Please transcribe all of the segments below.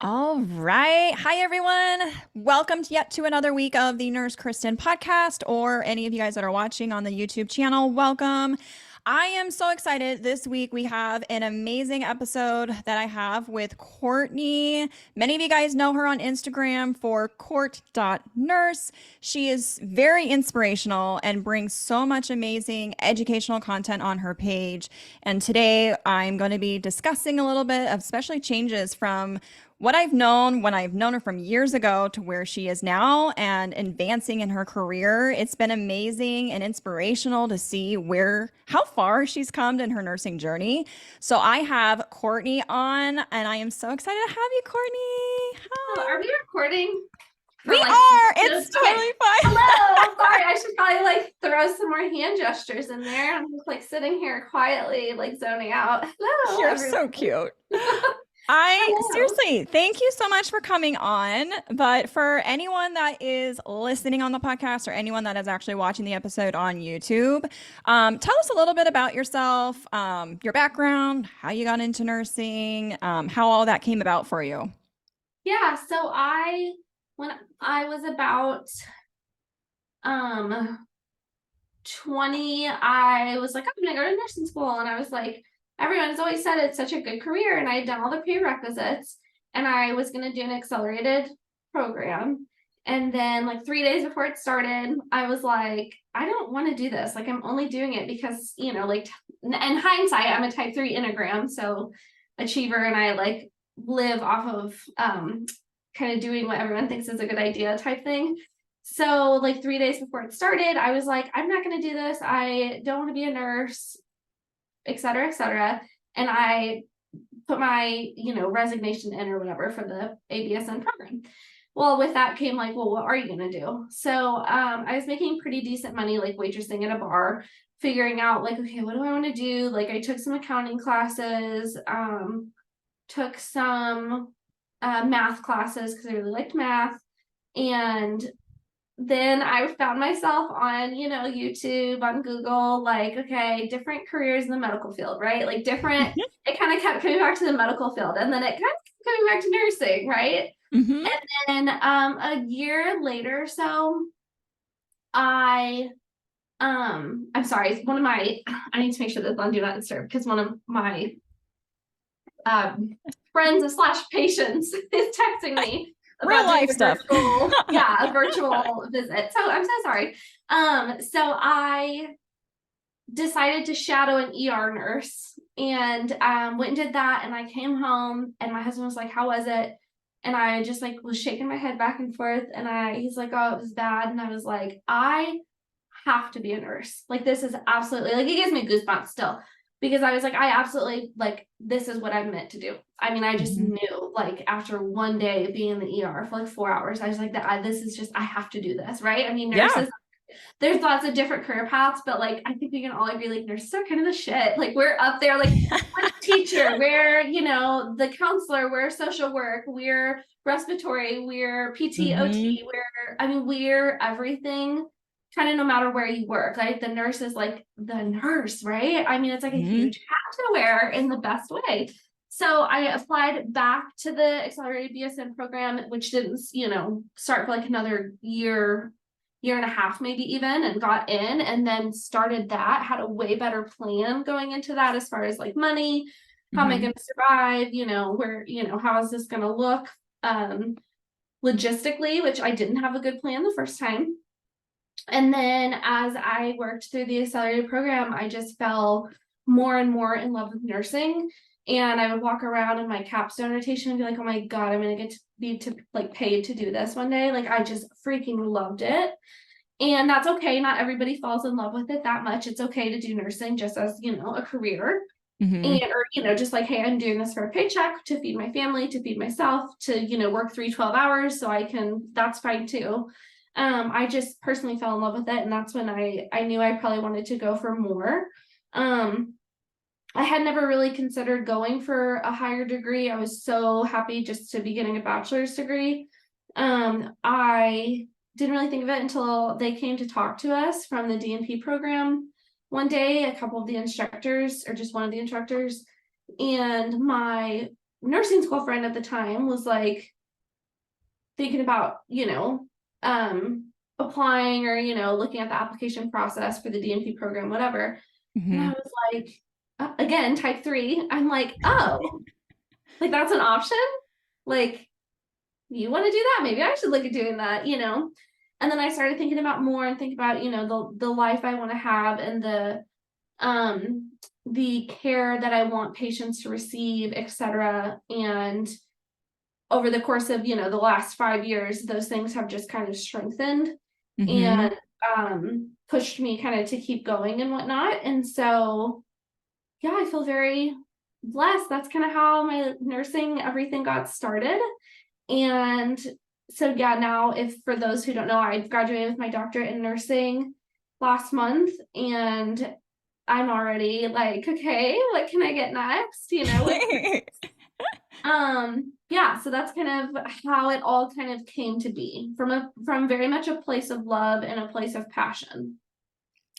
All right. Hi, everyone. Welcome yet to another week of the Nurse Kristen podcast, or any of you guys that are watching on the YouTube channel, welcome. I am so excited. This week we have an amazing episode that I have with Courtney. Many of you guys know her on Instagram for court.nurse. She is very inspirational and brings so much amazing educational content on her page. And today I'm going to be discussing a little bit of especially changes from what I've known when I've known her from years ago to where she is now and advancing in her career. It's been amazing and inspirational to see how far she's come in her nursing journey. So I have Courtney on, and I am so excited to have you, Courtney. Oh, are we recording? We are. It's totally fine. Hello. Sorry, I should probably throw some more hand gestures in there. I'm just sitting here quietly, zoning out. Hello. You're so cute. Seriously, thank you so much for coming on. But for anyone that is listening on the podcast or anyone that is actually watching the episode on YouTube, tell us a little bit about yourself, your background, how you got into nursing, how all that came about for you. Yeah, so when I was about 20, I was like, I'm gonna go to nursing school, and I was like, everyone's always said it's such a good career, and I had done all the prerequisites, and I was going to do an accelerated program. And then 3 days before it started, I was like, I don't want to do this. I'm only doing it because, in hindsight, I'm a type 3 Enneagram, so achiever, and I live off of kind of doing what everyone thinks is a good idea type thing. So 3 days before it started, I was like, I'm not going to do this. I don't want to be a nurse, et cetera, et cetera. And I put my, resignation in or whatever for the ABSN program. Well, with that came well, what are you going to do? So I was making pretty decent money, waitressing at a bar, figuring out okay, what do I want to do? I took some accounting classes, took some math classes because I really liked math. And then I found myself on, YouTube, on Google, okay, different careers in the medical field, right? Different, it kind of kept coming back to the medical field, and then it kind of kept coming back to nursing, right? Mm-hmm. And then a year later, so I'm sorry, I need to make sure that's on Do Not Disturb, because one of my friends / patients is texting me. Real life stuff. A virtual visit. So I'm so sorry. So I decided to shadow an ER nurse, and went and did that. And I came home, and my husband was like, "How was it?" And I just was shaking my head back and forth. And he's like, "Oh, it was bad." And I was like, I have to be a nurse. This is absolutely it gives me goosebumps still. Because I was like, I absolutely, this is what I'm meant to do. I mean, I just knew, after one day being in the ER for 4 hours, I was like, this is just, I have to do this, right? I mean, nurses, there's lots of different career paths, but I think we can all agree, nurses are kind of the shit. We're up there, we're the teacher, we're, the counselor, we're social work, we're respiratory, we're PT, OT, we're everything. Kind of no matter where you work, the nurse is the nurse, right? I mean, it's a huge hat to wear in the best way. So I applied back to the accelerated BSN program, which didn't, start for another year and a half, maybe even, and got in, and then started that, had a way better plan going into that as far as money, how am I going to survive, where, how is this going to look logistically, which I didn't have a good plan the first time. And then as I worked through the accelerated program, I just fell more and more in love with nursing. And I would walk around in my capstone rotation and be like, oh my God, I'm going to get to be paid to do this one day. I just freaking loved it. And that's okay. Not everybody falls in love with it that much. It's okay to do nursing just as, a career. And, or, just hey, I'm doing this for a paycheck to feed my family, to feed myself, to, work 12 hours so I can, that's fine too. I just personally fell in love with it, and that's when I knew I probably wanted to go for more. I had never really considered going for a higher degree. I was so happy just to be getting a bachelor's degree. I didn't really think of it until they came to talk to us from the DNP program one day, a couple of the instructors, or just one of the instructors, and my nursing school friend at the time was like thinking about, applying or, looking at the application process for the DNP program, whatever. And I Mhm. was like, again, type 3, I'm like, oh, like that's an option. Like, you want to do that? Maybe I should look at doing that, And then I started thinking about more and think about, the life I want to have and the care that I want patients to receive, etc. And over the course of, the last 5 years, those things have just kind of strengthened Mhm. and pushed me kind of to keep going and whatnot. And so, yeah, I feel very blessed. That's kind of how my nursing everything got started. And so, yeah, now if for those who don't know, I graduated with my doctorate in nursing last month, and I'm already like, okay, what can I get next? Yeah, so that's kind of how it all kind of came to be from very much a place of love and a place of passion.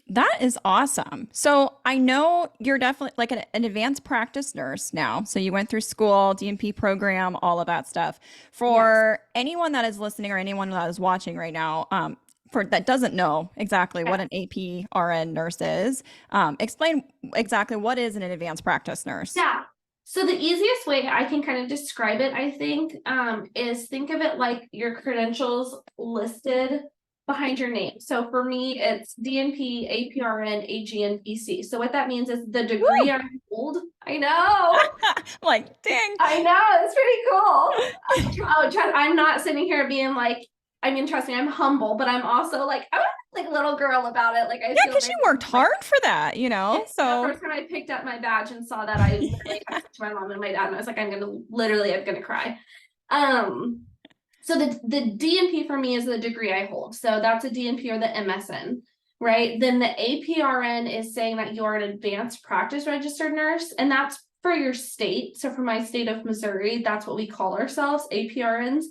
That is awesome. So I know you're definitely like an advanced practice nurse now. So you went through school, DNP program, all of that stuff. Yes. For anyone that is listening or anyone that is watching right now, for that doesn't know exactly what an APRN nurse is, explain exactly what is an advanced practice nurse. Yeah. So the easiest way I can kind of describe it, I think, is think of it like your credentials listed behind your name. So for me, it's DNP, APRN, AGNPC. So what that means is the degree Woo! I hold. I know. Like, dang. I know, it's pretty cool. Oh, I'm not sitting here being like, I mean, trust me, I'm humble, but I'm also like, I'm like a little girl about it. Like, I Yeah, feel because very you worked like hard for that, you know? the So, first time I picked up my badge and saw that, I literally texted my mom and my dad, and I was like, I'm gonna cry. Um, so the DNP for me is the degree I hold. So that's a DNP or the MSN, right? Then the APRN is saying that you're an advanced practice registered nurse, and that's for your state. So for my state of Missouri, that's what we call ourselves, APRNs.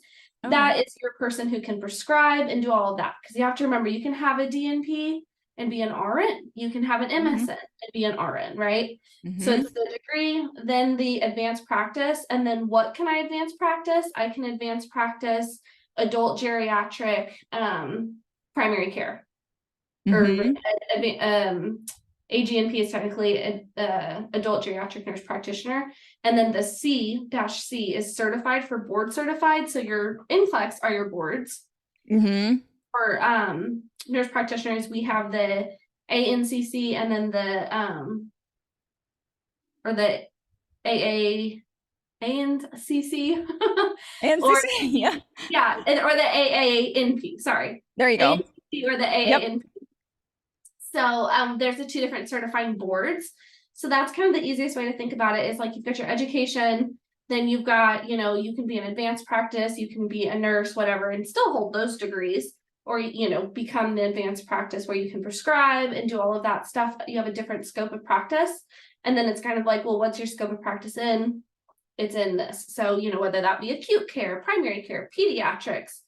okay. That is your person who can prescribe and do all of that. Because you have to remember, you can have a DNP and be an RN. You can have an Hmm. MSN and be an RN, right? So Hmm. it's the degree, then the advanced practice, and then what can I advance practice? I can advance practice adult geriatric primary care, or Hmm. AGNP is technically adult geriatric nurse practitioner, and then the C is certified for board certified. So your NCLEX are your boards. Hmm. For nurse practitioners, we have the ANCC and then the AA and CC And or yeah, yeah, or the AANP, sorry. there you go. ANCC or the Yep. AANP. So there's the two different certifying boards. So that's kind of the easiest way to think about it is like you've got your education, then you've got, you can be an advanced practice, you can be a nurse, whatever, and still hold those degrees, or become the advanced practice where you can prescribe and do all of that stuff. You have a different scope of practice. And then it's kind of like, well, what's your scope of practice in? It's in this. So, whether that be acute care, primary care, pediatrics,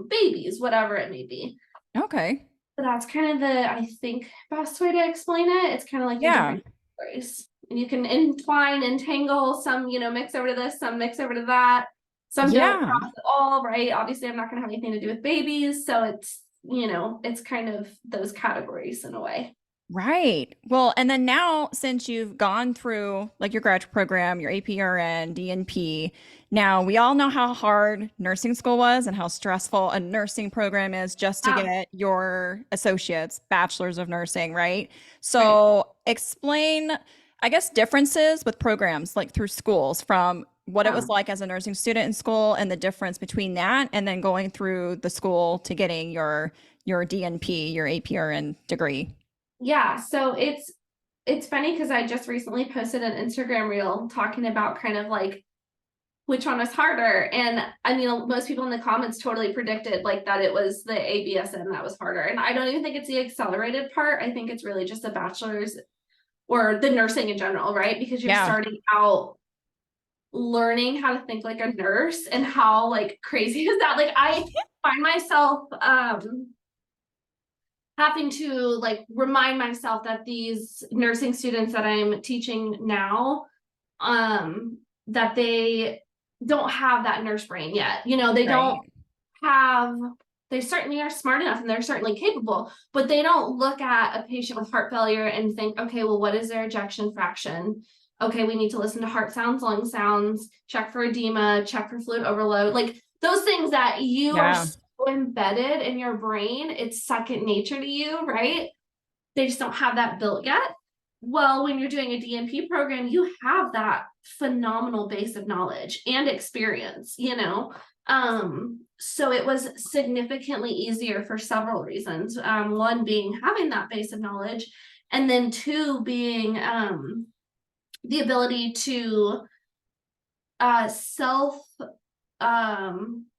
babies, whatever it may be. Okay. But that's kind of the, I think, best way to explain it. It's kind of like your Yeah. different categories. And you can entwine, entangle, some, mix over to this, some mix over to that. Some don't Yeah. cross at all, right? Obviously, I'm not going to have anything to do with babies. So it's kind of those categories in a way. Right. Well, and then now, since you've gone through like your graduate program, your APRN, DNP, now we all know how hard nursing school was and how stressful a nursing program is just to Yeah, get your associates, bachelor's of nursing, right? right. So explain, I guess, differences with programs like through schools from what it Yeah. was like as a nursing student in school and the difference between that and then going through the school to getting your DNP, your APRN degree. Yeah, so it's funny because I just recently posted an Instagram reel talking about kind of like which one was harder. And I mean, most people in the comments totally predicted like that it was the ABSN that was harder. And I don't even think it's the accelerated part. I think it's really just the bachelor's or the nursing in general, right? Because you're Yeah. starting out learning how to think like a nurse, and how like crazy is that? Like I find myself having to like remind myself that these nursing students that I'm teaching now, that they don't have that nurse brain yet. You know, they don't Right. have, they certainly are smart enough and they're certainly capable, but they don't look at a patient with heart failure and think, okay, well, what is their ejection fraction? Okay, we need to listen to heart sounds, lung sounds, check for edema, check for fluid overload. Like those things that you are Yeah. so embedded in your brain, it's second nature to you, right? They just don't have that built yet. Well, when you're doing a DNP program, you have that phenomenal base of knowledge and experience, you know. So it was significantly easier for several reasons. One being having that base of knowledge, and then two being the ability to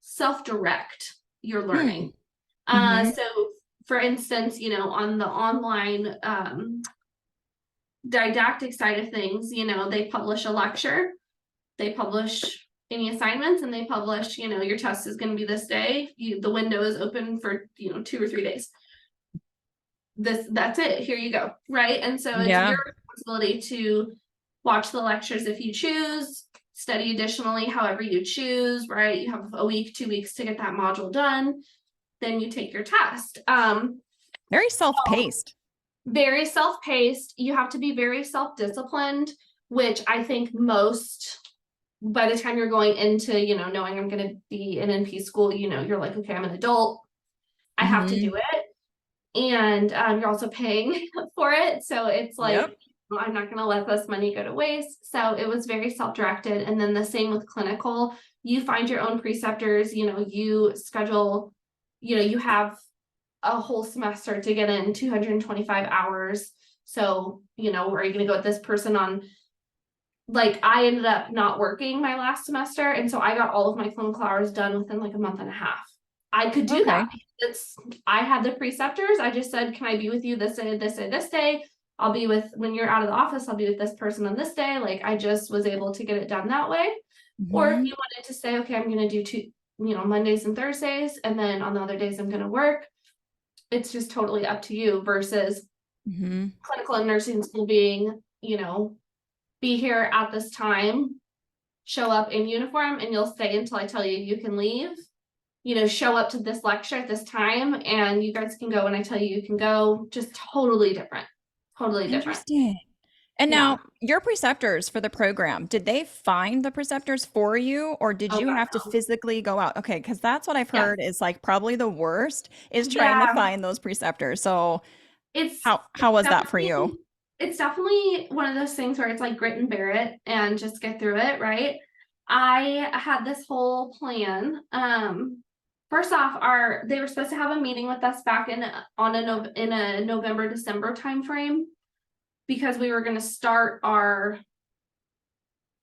self-direct your learning. Mm-hmm. So for instance, you know, on the online didactic side of things, you know, they publish a lecture, they publish any assignments, and they publish, you know, your test is going to be this day. The window is open for, you know, 2 or 3 days. That's it. Here you go. Right. And so it's Yeah. your responsibility to watch the lectures if you choose, study additionally, however you choose, right? You have a week, 2 weeks to get that module done. Then you take your test. Very self-paced. Very self-paced. You have to be very self-disciplined, which I think most, by the time you're going into, you know, knowing I'm going to be in NP school, you know, you're like, okay, I'm an adult. I have to do it. And you're also paying for it. So it's like, Yep. well, I'm not going to let this money go to waste. So it was very self-directed. And then the same with clinical. You find your own preceptors, you know, you schedule, you know, you have a whole semester to get in 225 hours. So, you know, are you going to go with this person on, like, I ended up not working my last semester. And so I got all of my clinical hours done within like a month and a half. I could do that. I had the preceptors. I just said, can I be with you this day, this day, this day? I'll be with, when you're out of the office, I'll be with this person on this day. Like I just was able to get it done that way. Or if you wanted to say, okay, I'm going to do 2, you know, Mondays and Thursdays, and then on the other days I'm going to work. It's just totally up to you versus clinical and nursing school being, you know, be here at this time, show up in uniform, and you'll stay until I tell you you can leave. You know, show up to this lecture at this time, and you guys can go when I tell you you can go. Just totally different. Totally different. Interesting. And Yeah. now your preceptors for the program, did they find the preceptors for you or did Oh you God, have to no. physically go out? Okay, because that's what I've Yeah. heard is like probably the worst is trying to Yeah. find those preceptors. So It's how was that for you? definitely, it's definitely one of those things where it's like grit and bear it and just get through it, right? I had this whole plan. First off, they were supposed to have a meeting with us back in a November, December timeframe, because we were going to start our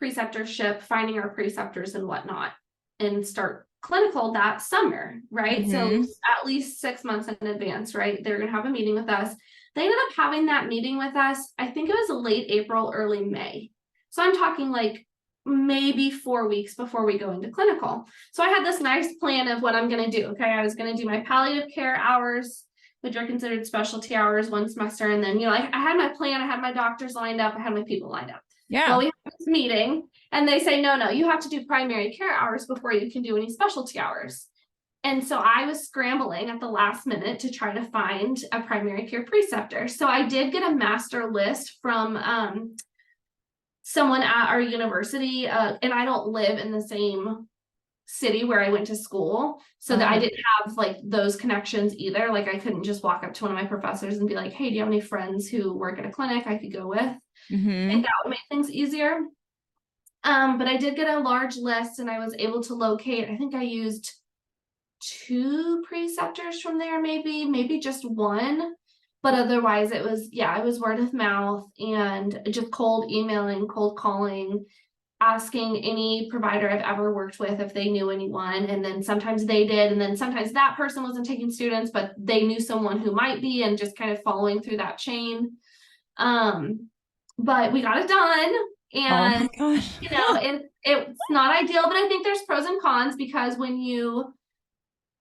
preceptorship, finding our preceptors and whatnot, and start clinical that summer, right? So at least 6 months in advance, right? They're going to have a meeting with us. They ended up having that meeting with us, I think it was late April, early May. So I'm talking like maybe 4 weeks before we go into clinical. So I had this nice plan of what I'm going to do. Okay. I was going to do my palliative care hours, which are considered specialty hours, 1 semester. And then, you know, I had my plan, I had my doctors lined up, I had my people lined up. Well, we have this meeting and they say, no, you have to do primary care hours before you can do any specialty hours. And so I was scrambling at the last minute to try to find a primary care preceptor. So I did get a master list from someone at our university, and I don't live in the same city where I went to school, so that I didn't have like those connections either. Like I couldn't just walk up to one of my professors and be like, hey, do you have any friends who work at a clinic I could go with? I think that would make things easier. But I did get a large list and I was able to locate, I think I used 2 preceptors from there, maybe just 1. But otherwise it was word of mouth and just cold emailing, cold calling, asking any provider I've ever worked with if they knew anyone. And then sometimes they did. And then sometimes that person wasn't taking students, but they knew someone who might be, and just kind of following through that chain. But we got it done. Oh my And, gosh. you know, it's not ideal, but I think there's pros and cons, because when you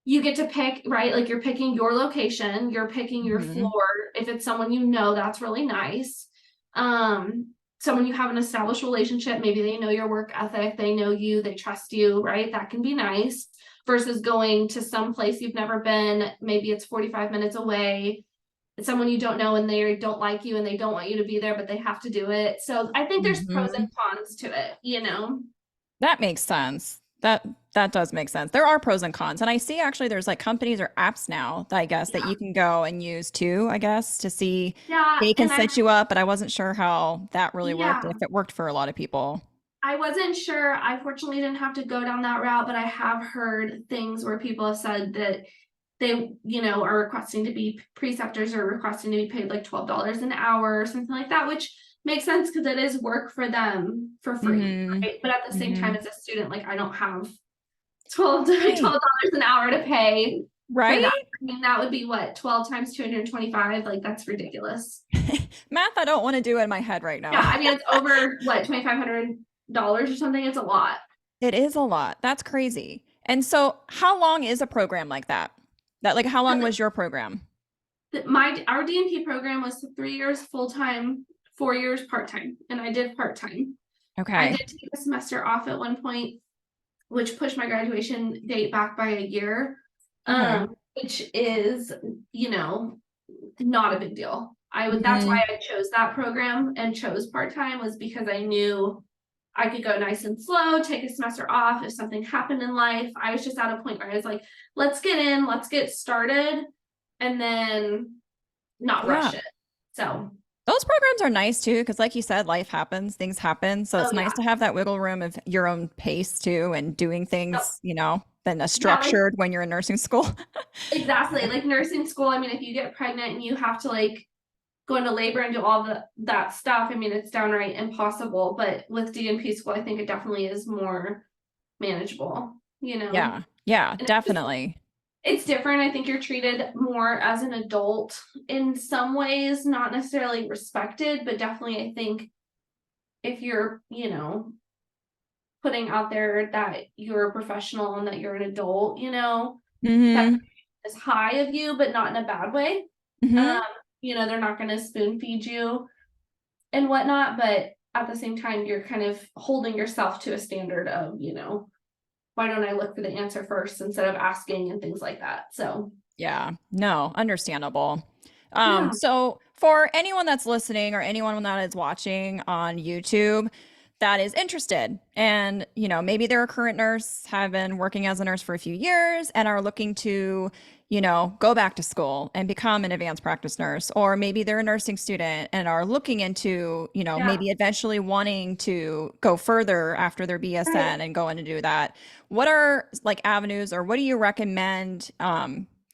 get to pick, right? Like you're picking your location, you're picking your floor. If it's someone you know, that's really nice. someone you have an established relationship, maybe they know your work ethic, they know you, they trust you, right? That can be nice versus going to some place you've never been. Maybe it's 45 minutes away. It's someone you don't know and they don't like you and they don't want you to be there, but they have to do it. So I think there's pros and Mhm. cons to it, you know? That makes sense. That does make sense. There are pros and cons. And I see actually there's like companies or apps now that I guess that Yeah. you can go and use too, I guess, to see Yeah. they can And set you up, but I wasn't sure how that really worked, yeah, if it worked for a lot of people. I wasn't sure. I fortunately didn't have to go down that route, but I have heard things where people have said that they, you know, are requesting to be preceptors or requesting to be paid like $12 an hour or something like that, which makes sense because it is work for them for free, Hmm. right? But at the same time, Hmm. as a student, like I don't have 12 Right. $12 an hour to pay for that. Right? I mean, that would be what, 12 times 225? Like that's ridiculous. Math I don't want to do in my head right Yeah, now. I mean it's over what, $2,500 or something. It's a lot. It is a lot. That's crazy. And so how long is a program like that? That like how long was your program? Our DNP program was 3 years full-time, 4 years part-time, and I did part-time. I Okay. did take a semester off at one point, which pushed my graduation date back by a year. Okay. Which is, you know, not a big deal. That's why Hmm. I chose that program and chose part-time, was because I knew I could go nice and slow, take a semester off if something happened in life. I was just at a point where I was like, let's get in, let's get started, and then not Yeah. rush it. So, Those programs are nice too, because like you said, life happens, things happen. So oh it's nice yeah. to have that wiggle room of your own pace too and doing Yep. things, than a Yeah, like structured when you're in nursing school. exactly. Like nursing school, I mean, if you get pregnant and you have to like go into labor and do all that stuff, I mean, it's downright impossible. But with DNP school, I think it definitely is more manageable, you know. Yeah. Yeah, And definitely. it's different. I think you're treated more as an adult in some ways, not necessarily respected, but definitely I think if you're, you know, putting out there that you're a professional and that you're an adult, you know, that Hmm. is high of you, but not in a bad way. Um, Hmm. you know, they're not going to spoon feed you and whatnot, but at the same time, you're kind of holding yourself to a standard of, you know, why don't I look for the answer first instead of asking and things like that. So, Yeah. No, understandable. yeah, So for anyone that's listening or anyone that is watching on YouTube that is interested and, maybe they're a current nurse, have been working as a nurse for a few years and are looking to, go back to school and become an advanced practice nurse, or maybe they're a nursing student and are looking into, yeah, maybe eventually wanting to go further after their right. BSN and go in to do that. What are like avenues or what do you recommend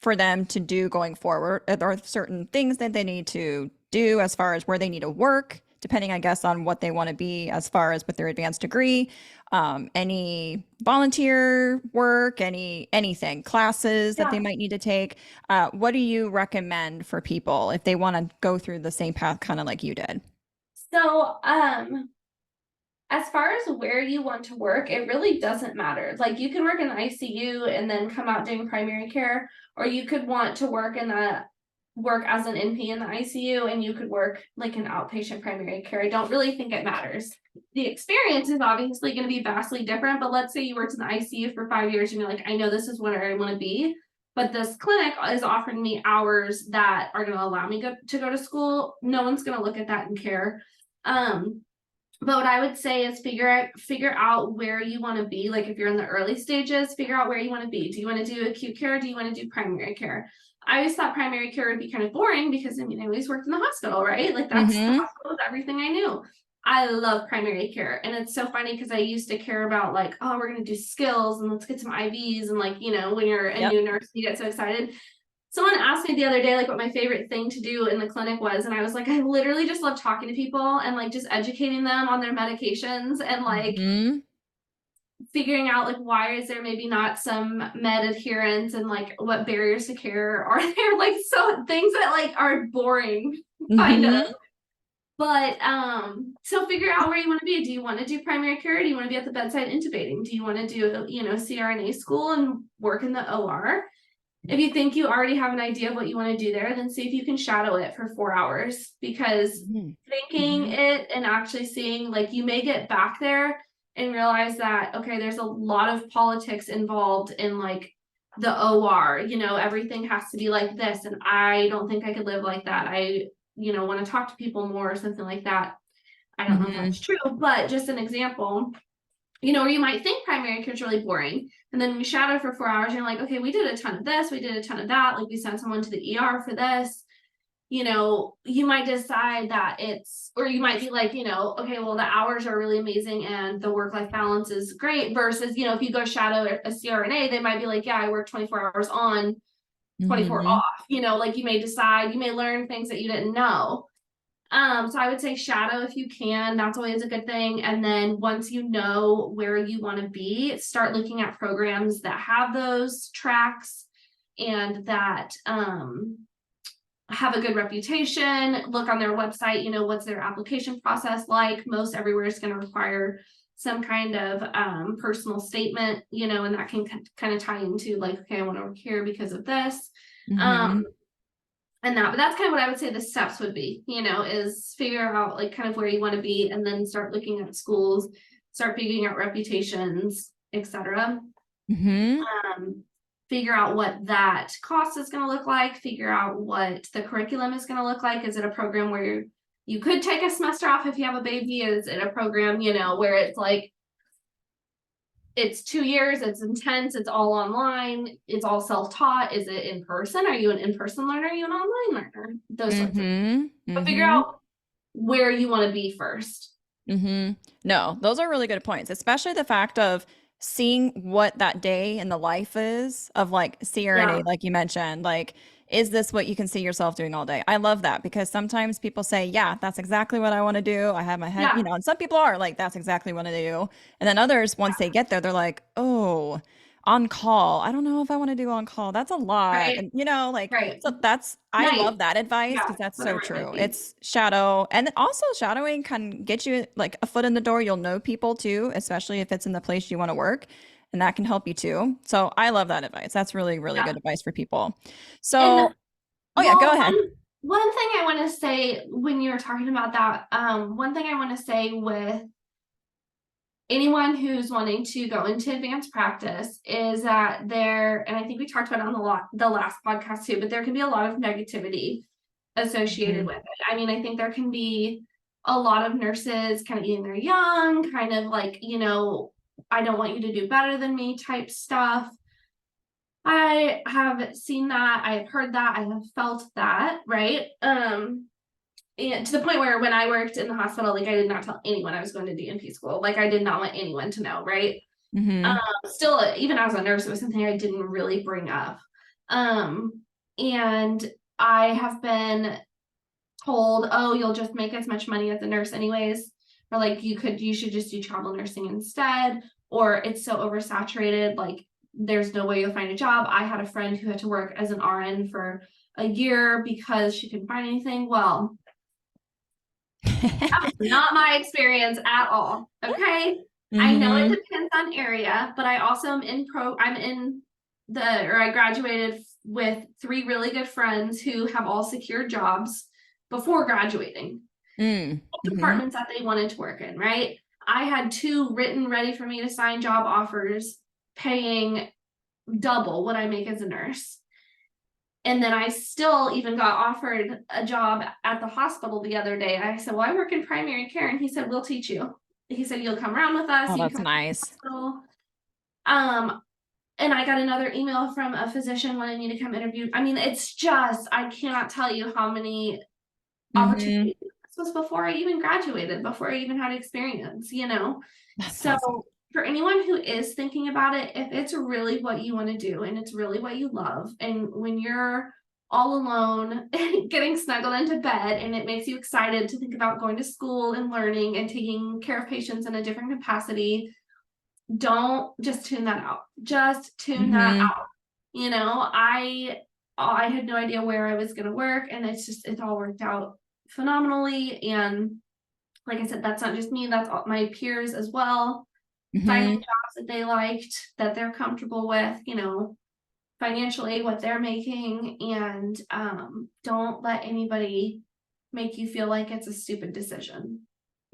for them to do going forward? Are there certain things that they need to do as far as where they need to work, depending, I guess, on what they want to be as far as with their advanced degree? Any volunteer work, anything, classes that they Yeah. might need to take? What do you recommend for people if they want to go through the same path, kind of like you did? So, as far as where you want to work, it really doesn't matter. Like you can work in the ICU and then come out doing primary care, or you could want to work as an NP in the ICU and you could work like an outpatient primary care. I don't really think it matters. The experience is obviously going to be vastly different, but let's say you worked in the ICU for 5 years and you're like, I know this is where I want to be, but this clinic is offering me hours that are going to allow me to go to school. No one's going to look at that and care. Um, but what I would say is figure out where you want to be. Like if you're in the early stages, figure out where you want to be. Do you want to do acute care? Or do you want to do primary care? I always thought primary care would be kind of boring because I mean I always worked in the hospital, right? Like that's the Mm-hmm. hospital was everything I knew. I love primary care. And it's so funny because I used to care about like, oh, we're gonna do skills and let's get some IVs and like, you know, when you're a Yep. new nurse, you get so excited. Someone asked me the other day, like, what my favorite thing to do in the clinic was, and I was like, I literally just love talking to people and like just educating them on their medications and like Mm-hmm. figuring out like why is there maybe not some med adherence and like what barriers to care are there, like so things that like are boring, kind of. Mm-hmm. But so figure out where you want to be. Do you want to do primary care? Do you want to be at the bedside intubating? Do you want to do, you know, CRNA school and work in the OR? if you think you already have an idea of what you want to do there, then see if you can shadow it for 4 hours, because thinking it and actually seeing, like, you may get back there and realize that, okay, there's a lot of politics involved in like the OR, everything has to be like this. And I don't think I could live like that. I, want to talk to people more or something like that. I don't know if that's true, but just an example, or you might think primary care is really boring. And then we shadow for 4 hours. You're like, okay, we did a ton of this. We did a ton of that. Like we sent someone to the ER for this. You might decide that or you might be like, okay, well, the hours are really amazing and the work-life balance is great versus, if you go shadow a CRNA, they might be like, yeah, I work 24 hours on, 24 off, like you may decide, you may learn things that you didn't know. So I would say shadow if you can. That's always a good thing. And then once you know where you want to be, start looking at programs that have those tracks and that have a good reputation. Look on their website, what's their application process like. Most everywhere is going to require some kind of personal statement, and that can kind of tie into like, okay, I want to work here because of this. But that's kind of what I would say the steps would be, is figure out like kind of where you want to be and then start looking at schools, start figuring out reputations, etc. Figure out what that cost is going to look like, figure out what the curriculum is going to look like. Is it a program where you could take a semester off if you have a baby? Is it a program, where it's like, it's 2 years, it's intense, it's all online, it's all self-taught? Is it in person? Are you an in-person learner? Are you an online learner? Those sorts of things. But figure out where you want to be first. No, those are really good points, especially the fact of seeing what that day in the life is of like CRNA, like you mentioned, like, is this what you can see yourself doing all day? I love that because sometimes people say, yeah, that's exactly what I want to do. I have my head, and some people are like, that's exactly what I do. And then others, once they get there, they're like, oh, on call. I don't know if I want to do on call. That's a lot. Right. And, so I love that advice because that's so true. It's shadow. And also shadowing can get you like a foot in the door. You'll know people too, especially if it's in the place you want to work. And that can help you too. So I love that advice. That's really, really good advice for people. So, go ahead. One thing I want to say when you were talking about that, one thing I want to say with anyone who's wanting to go into advanced practice is that and I think we talked about it on the last podcast too, but there can be a lot of negativity associated with it. I mean, I think there can be a lot of nurses kind of eating their young, kind of like, I don't want you to do better than me type stuff. I have seen that. I have heard that. I have felt that, right? And to the point where when I worked in the hospital, like I did not tell anyone I was going to DNP school. Like I did not want anyone to know, right? Still, even as a nurse, it was something I didn't really bring up. And I have been told, oh, you'll just make as much money as a nurse anyways. Or like you should just do travel nursing instead. Or it's so oversaturated, like there's no way you'll find a job. I had a friend who had to work as an RN for a year because she couldn't find anything. Well, that was not my experience at all. Okay. I know it depends on area, but I also am I graduated with 3 really good friends who have all secured jobs before graduating. Departments that they wanted to work in, right? I had 2 written ready for me to sign job offers paying double what I make as a nurse. And then I still even got offered a job at the hospital the other day. I said, well, I work in primary care. And he said, we'll teach you. He said, you'll come around with us. Oh, that's nice. And I got another email from a physician wanting me to come interview. I mean, it's just, I cannot tell you how many opportunities. This was before I even graduated, before I even had experience, That's so awesome. For anyone who is thinking about it, if it's really what you want to do and it's really what you love, and when you're all alone getting snuggled into bed and it makes you excited to think about going to school and learning and taking care of patients in a different capacity, don't just tune that out. Just tune that out. I had no idea where I was going to work, and it's all worked out phenomenally. And like I said, that's not just me, that's all my peers as well. Finding jobs that they liked, that they're comfortable with, financially what they're making, and don't let anybody make you feel like it's a stupid decision.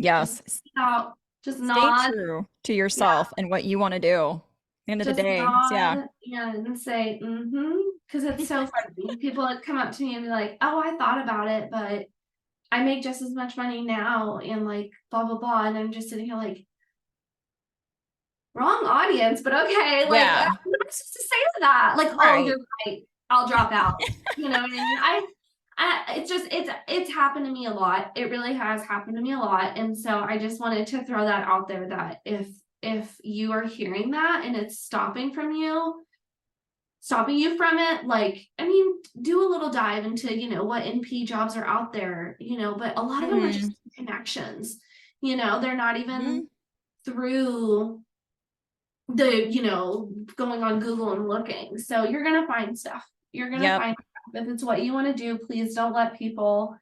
Just Yes. out, just Stay nod. true to Yeah, yourself and what you want to do. At the end of the just day, yeah. nod and say, mm-hmm. Because it's so funny. People would come up to me and be like, oh, I thought about it, but I make just as much money now and like blah blah blah. And I'm just sitting here like, wrong audience, but okay. Like, Yeah. I'm not supposed to say that. Like, oh, Right. you're right. I'll drop out. You know what I mean? It's just it's happened to me a lot. It really has happened to me a lot. And so I just wanted to throw that out there, that if you are hearing that and it's stopping you from it, like, I mean, do a little dive into, what NP jobs are out there, but a lot of them are just connections. They're not even through going on Google and looking. So you're gonna find stuff. You're gonna Yep. find stuff. If it's what you want to do, please don't let people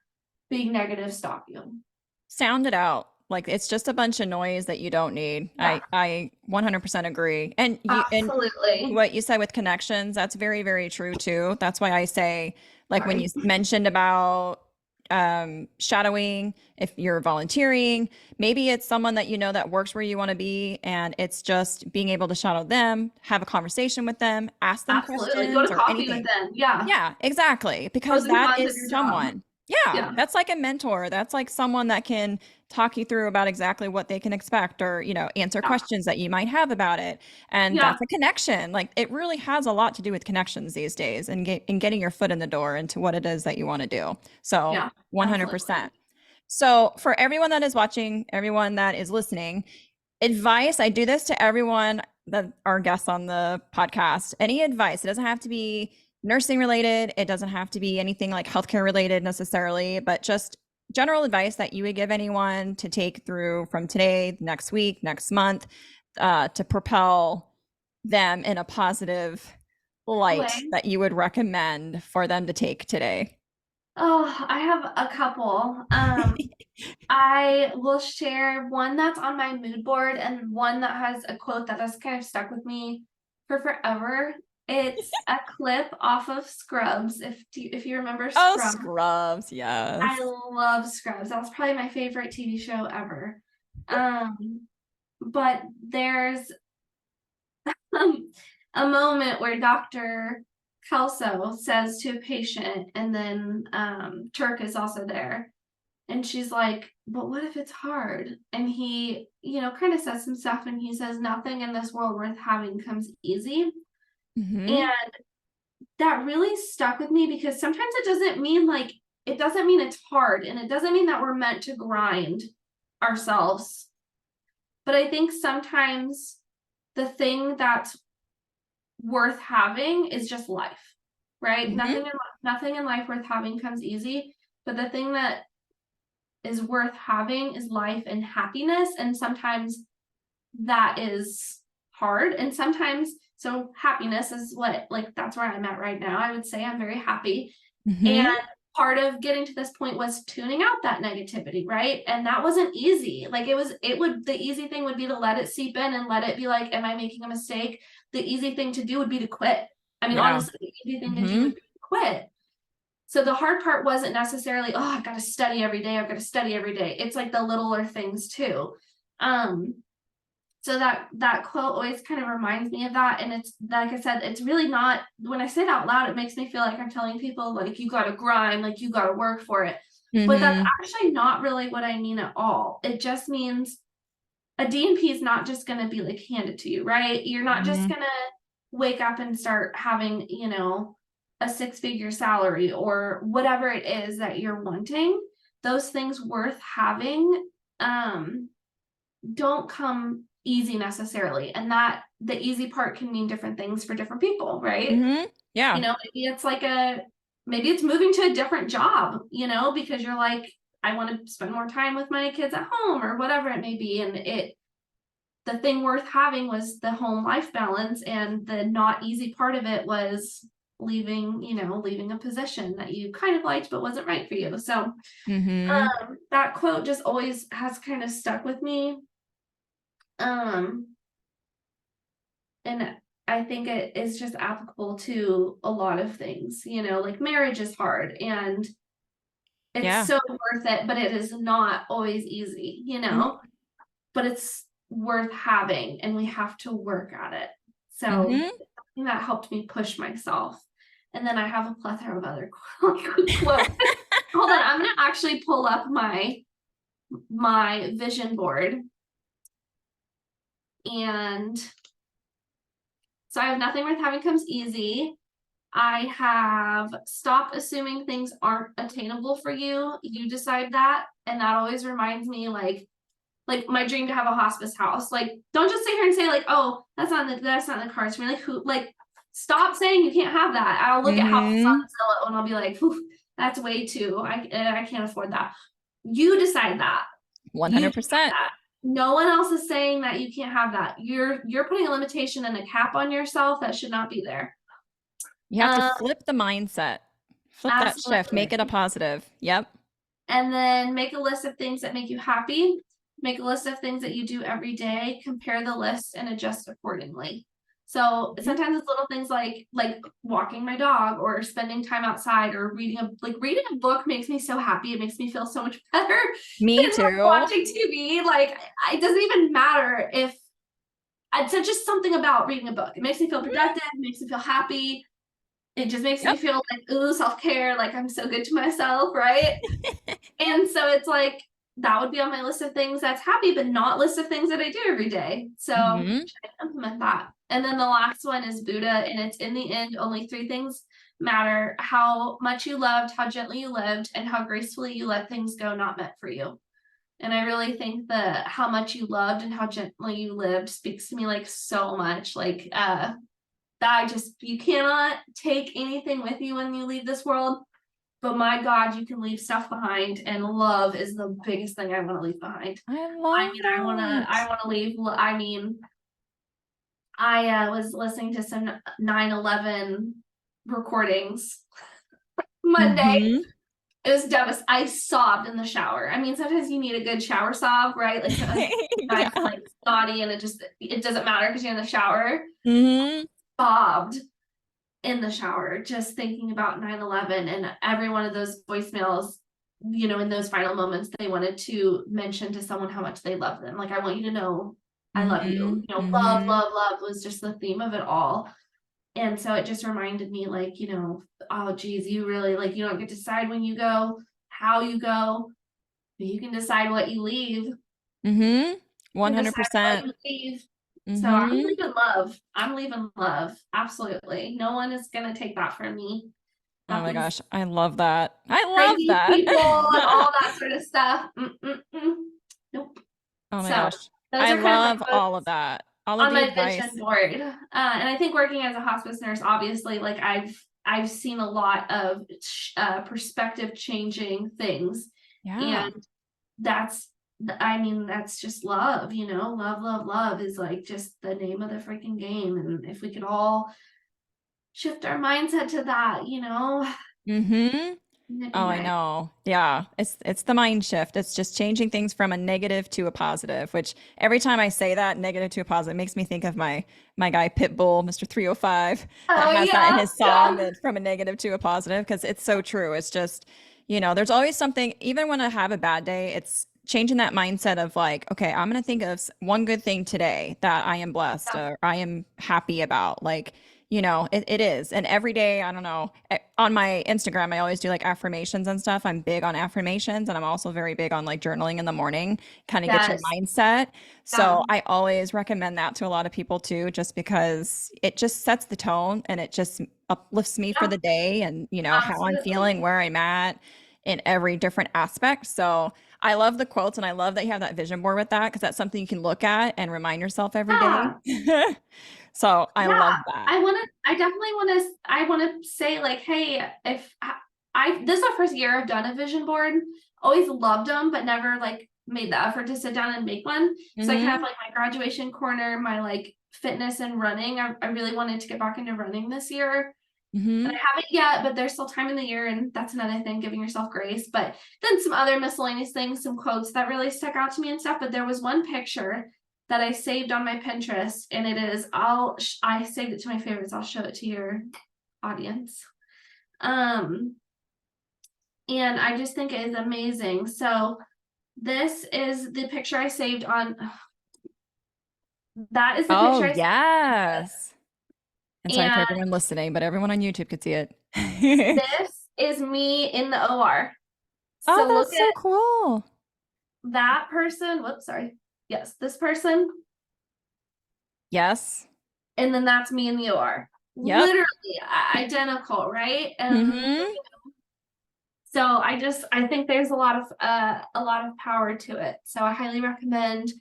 being negative stop you. Sound it out. Like it's just a bunch of noise that you don't need. Yeah, I 100% agree. And absolutely. what you said with connections, that's very, very true too. That's why I say, like when you Sorry. mentioned about shadowing, if you're volunteering, maybe it's someone that you know that works where you want to be, and it's just being able to shadow them, have a conversation with them, ask them Absolutely. Go questions to or coffee with anything. them. Yeah. Yeah, exactly. Because Pros and that cons of is your job. someone. Yeah, Yeah. that's like a mentor. That's like someone that can talk you through about exactly what they can expect, or, answer Yeah. questions that you might have about it. And Yeah. that's a connection. Like it really has a lot to do with connections these days, and getting your foot in the door into what it is that you want to do. So Yeah. Absolutely. 100%. So for everyone that is watching, everyone that is listening, advice, I do this to everyone that are guests on the podcast. Any advice, it doesn't have to be nursing related, it doesn't have to be anything like healthcare related necessarily, but just general advice that you would give anyone to take through from today, next week, next month, to propel them in a positive light Way. that you would recommend for them to take today. Oh, I have a couple. I will share one that's on my mood board and one that has a quote that has kind of stuck with me for forever. It's a clip off of Scrubs. If you remember Oh, Scrubs, Scrubs, I yes. love Scrubs. That was probably my favorite TV show ever. But there's a moment where Dr. Kelso says to a patient, and then Turk is also there. And she's like, but what if it's hard? And he, kind of says some stuff, and he says, nothing in this world worth having comes easy. Mm-hmm. And that really stuck with me, because sometimes it doesn't mean it's hard, and it doesn't mean that we're meant to grind ourselves. But I think sometimes the thing that's worth having is just life, right? Mm-hmm. Nothing in life worth having comes easy, but the thing that is worth having is life and happiness. And sometimes that is hard. And sometimes, so happiness is that's where I'm at right now. I would say I'm very happy. And Mm-hmm. part of getting to this point was tuning out that negativity, right? And that wasn't easy. The easy thing would be to let it seep in and let it be like, am I making a mistake? The easy thing to do would be to quit. I mean, Yeah. honestly, the easy thing to do Mm-hmm. would be to quit. So the hard part wasn't necessarily, oh, I've got to study every day. I've got to study every day. It's like the littler things too. So that quote always kind of reminds me of that. And it's, like I said, it's really not, when I say it out loud, it makes me feel like I'm telling people, like, you got to grind, like you got to work for it. But that's Mm-hmm. actually not really what I mean at all. It just means a DNP is not just going to be like handed to you, right? You're not just Mm-hmm. going to wake up and start having, a 6-figure salary or whatever it is that you're wanting. Those things worth having don't come easy necessarily. And that the easy part can mean different things for different people, right? Mm-hmm. Yeah. Maybe it's moving to a different job, because you're like, I want to spend more time with my kids at home or whatever it may be. And the thing worth having was the home life balance, and the not easy part of it was leaving a position that you kind of liked but wasn't right for you. So Mm-hmm. that quote just always has kind of stuck with me. And I think it is just applicable to a lot of things, you know, like marriage is hard and it's Yeah. so worth it, but it is not always easy, you know, but it's worth having and we have to work at it. So Mm-hmm. that helped me push myself. And then I have a plethora of other quotes. Hold on, I'm gonna actually pull up my vision board. And so I have nothing worth having comes easy. I have stop assuming things aren't attainable for you. You decide that. And that always reminds me like my dream to have a hospice house. Like, don't just sit here and say, like, oh, that's not in the cards for me. Like, who, like, stop saying you can't have that. I'll look at houses on Zillow and I'll be like, that's way too, I can't afford that. You decide that. 100%. No one else is saying that you can't have that. You're putting a limitation and a cap on yourself that should not be there. You have to flip the mindset, flip that shift, make it a Absolutely. positive. Yep. And then make a list of things that make you happy. Make a list of things that you do every day, compare the list and adjust accordingly. So sometimes it's little things like walking my dog or spending time outside or reading a book makes me so happy. It makes me feel so much better Me than like too. watching TV. Like it doesn't even matter if it's just something about reading a book. It makes me feel productive, it makes me feel happy. It just makes me feel like, ooh, self-care, like I'm so good to myself, right? And so it's like that would be on my list of things that's happy, but not list of things that I do every day. So try to implement that. And then the last one is Buddha, and it's in the end, only three things matter: how much you loved, how gently you lived, and how gracefully you let things go not meant for you. And I really think that how much you loved and how gently you lived speaks to me like so much. Like that you cannot take anything with you when you leave this world. But my God, you can leave stuff behind, and love is the biggest thing I want to leave behind. I love that. I want to leave. I mean, I was listening to some 9/11 recordings Monday. It was devastating. I sobbed in the shower. I mean, sometimes you need a good shower sob, right? Like Yeah. like snotty, and it doesn't matter because you're in the shower. Sobbed in the shower just thinking about 9/11 and every one of those voicemails, you know, in those final moments they wanted to mention to someone how much they love them. Like, I want you to know I love you. You know, love was just the theme of it all. And so it just reminded me, like, you know, oh geez, you really, like, you don't get to decide when you go, how you go, but you can decide what you leave. 100%. So I'm leaving love. I'm leaving love. Absolutely. No one is going to take that from me. Oh my These gosh, I love that. I love crazy that. people and all that sort of stuff. Nope. Oh my So gosh. those I are kind of my love all of quotes that. All of on the my vision advice. board. And I think working as a hospice nurse, obviously, like I've seen a lot of perspective changing things. Yeah. And that's that's just love, you know. Love is like just the name of the freaking game. And if we could all shift our mindset to that, you know, it'd be Oh, I nice. know. Yeah. It's the mind shift. It's just changing things from a negative to a positive, which every time I say that negative to a positive, it makes me think of my guy Pitbull, Mr. 305, that Oh has that in yeah, his song, that from a negative to a positive, because it's so true. It's just, there's always something, even when I have a bad day, it's changing that mindset of like, okay, I'm going to think of one good thing today that I am blessed or I am happy about. Like, it is. And every day, I don't know, on my Instagram, I always do like affirmations and stuff. I'm big on affirmations, and I'm also very big on like journaling in the morning, kind of get your yes, mindset. yeah, So I always recommend that to a lot of people too, just because it just sets the tone and it just uplifts me for yeah, the day and, how I'm absolutely. feeling, where I'm at in every different aspect. So I love the quotes, and I love that you have that vision board with that, because that's something you can look at and remind yourself every day. Yeah, So I yeah. love that. I definitely I want to say, like, hey, if this is the first year I've done a vision board. Always loved them, but never like made the effort to sit down and make one. So I kind of Hmm. like my graduation corner, my like fitness and running. I really wanted to get back into running this year. And I Hmm. haven't yet, but there's still time in the year, and that's another thing, giving yourself grace. But then some other miscellaneous things, some quotes that really stuck out to me and stuff. But there was one picture that I saved on my Pinterest, and it is, I saved it to my favorites. I'll show it to your audience. And I just think it is amazing. So this is the picture I saved on, that is the Oh, picture I saved. yes. And sorry for And everyone listening, but everyone on YouTube could see it. this is me in the OR. Oh, So look that's so at cool. that person. Whoops, sorry. Yes, this person. Yes. And then that's me in the OR. Yep. Literally identical, right? Mm-hmm. So I think there's a lot of power to it. So I highly recommend,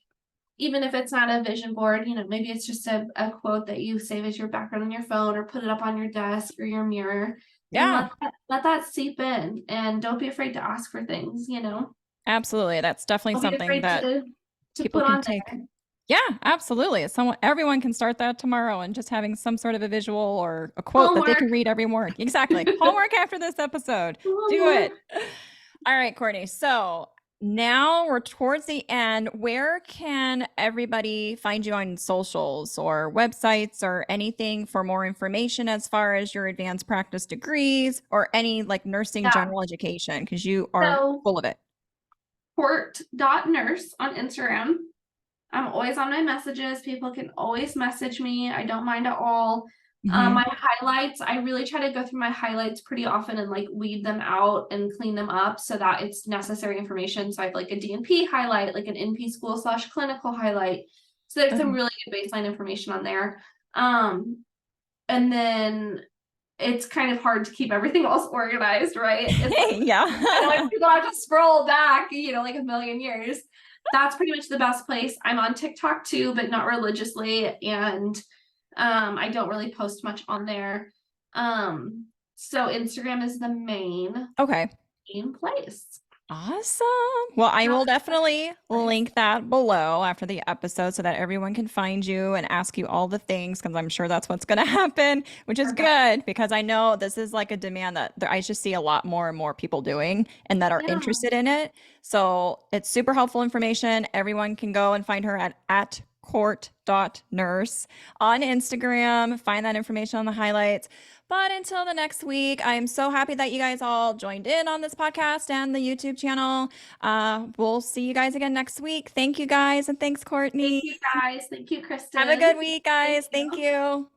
even if it's not a vision board, you know, maybe it's just a quote that you save as your background on your phone, or put it up on your desk or your mirror. Yeah. And let that seep in, and don't be afraid to ask for things, you know. Absolutely. That's definitely Don't be something afraid that to people put can on take. there. Yeah, absolutely. Everyone can start that tomorrow, and just having some sort of a visual or a quote that they can Homework. read every morning. Exactly. Homework after this episode. Do it. All right, Courtney. So now we're towards the end. Where can everybody find you on socials or websites or anything for more information as far as your advanced practice degrees or any like nursing Yeah. general education? Because you are So full of it. Court.nurse on Instagram. I'm always on my messages. People can always message me. I don't mind at all. Mhm. My highlights, I really try to go through my highlights pretty often and like weed them out and clean them up so that it's necessary information. So I have like a DNP highlight, like an NP school / clinical highlight. So there's some Okay. really good baseline information on there. And then it's kind of hard to keep everything else organized, right? Yeah. I know if people have to scroll back, you know, like a million years. That's pretty much the best place. I'm on TikTok too, but not religiously. And I don't really post much on there. So Instagram is the main Okay. place. Awesome. Well, I will definitely link that below after the episode so that everyone can find you and ask you all the things, because I'm sure that's what's going to happen, which is good because I know this is like a demand that I just see a lot more and more people doing and that are Yeah. interested in it. So it's super helpful information. Everyone can go and find her at court.nurse on Instagram, find that information on the highlights. But until the next week, I am so happy that you guys all joined in on this podcast and the YouTube channel. We'll see you guys again next week. Thank you guys. And thanks, Courtney. Thank you guys. Thank you, Kristen. Have a good week, guys. Thank you.